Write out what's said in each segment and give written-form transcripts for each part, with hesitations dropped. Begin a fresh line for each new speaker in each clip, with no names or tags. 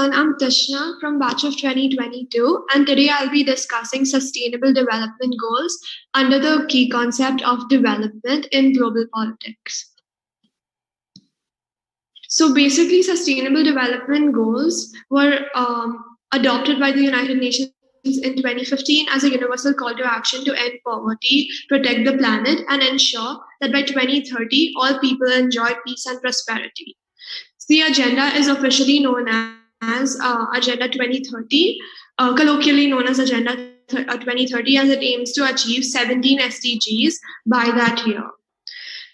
everyone, I'm Tushna from batch of 2022, and today I'll be discussing Sustainable Development Goals under the key concept of development in global politics. So basically, Sustainable Development Goals were adopted by the United Nations in 2015 as a universal call to action to end poverty, protect the planet, and ensure that by 2030, all people enjoy peace and prosperity. The agenda is officially known as Agenda 2030, colloquially known as Agenda 2030, as it aims to achieve 17 SDGs by that year.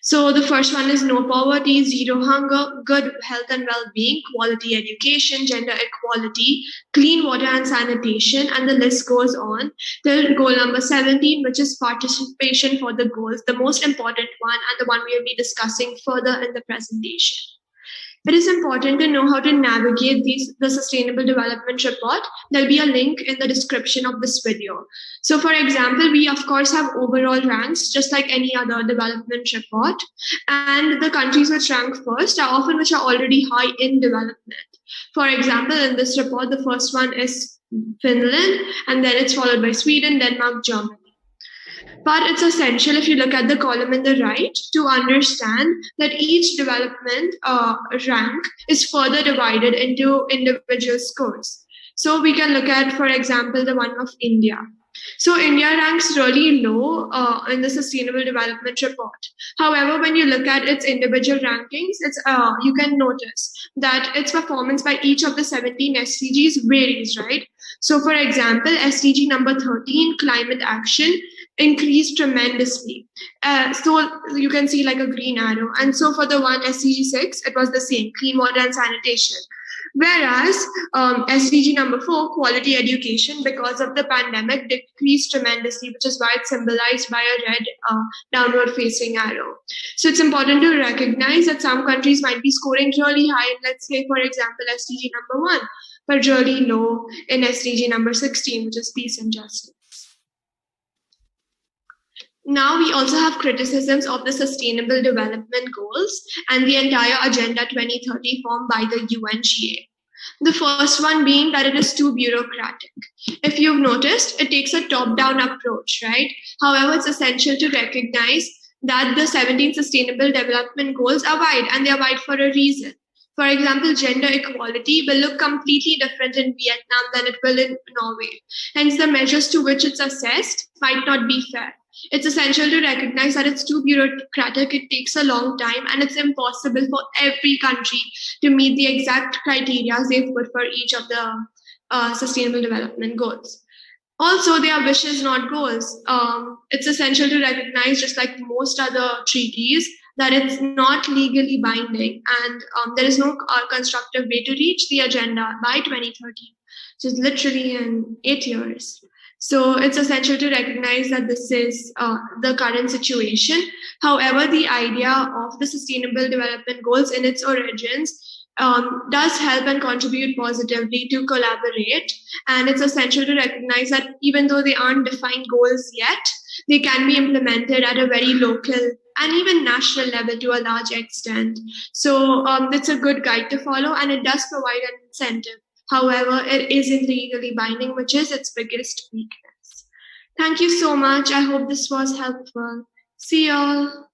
So the first one is no poverty, zero hunger, good health and well-being, quality education, gender equality, clean water and sanitation, and the list goes on till goal number 17, which is participation for the goals, the most important one and the one we will be discussing further in the presentation. It is important to know how to navigate the Sustainable Development Report. There'll be a link in the description of this video. So for example, we of course have overall ranks, just like any other development report. And the countries which rank first are often which are already high in development. For example, in this report, the first one is Finland, and then it's followed by Sweden, Denmark, Germany. But it's essential, if you look at the column in the right, to understand that each development rank is further divided into individual scores. So we can look at, for example, the one of India. So India ranks really low in the Sustainable Development Report. However, when you look at its individual rankings, you can notice that its performance by each of the 17 SDGs varies, right? So for example, SDG number 13, climate action, increased tremendously. So you can see like a green arrow. And so for the one SDG 6, it was the same, clean water and sanitation. Whereas SDG number 4, quality education, because of the pandemic, decreased tremendously, which is why it's symbolized by a red downward facing arrow. So it's important to recognize that some countries might be scoring really high, let's say, for example, SDG number 1, but really low in SDG number 16, which is peace and justice. Now we also have criticisms of the Sustainable Development Goals and the entire Agenda 2030 formed by the UNGA. The first one being that it is too bureaucratic. If you've noticed, it takes a top-down approach, right? However, it's essential to recognize that the 17 Sustainable Development Goals are wide, and they are wide for a reason. For example, gender equality will look completely different in Vietnam than it will in Norway. Hence, the measures to which it's assessed might not be fair. It's essential to recognize that it's too bureaucratic, it takes a long time, and it's impossible for every country to meet the exact criteria they've put for each of the Sustainable Development Goals. Also, they are wishes, not goals. It's essential to recognize, just like most other treaties, that it's not legally binding, and there is no constructive way to reach the agenda by 2030, which is literally in 8 years. So it's essential to recognize that this is the current situation. However, the idea of the Sustainable Development Goals in its origins does help and contribute positively to collaborate. And it's essential to recognize that even though they aren't defined goals yet, they can be implemented at a very local and even national level to a large extent. So it's a good guide to follow, and it does provide an incentive. However, it isn't legally binding, which is its biggest weakness. Thank you so much. I hope this was helpful. See y'all.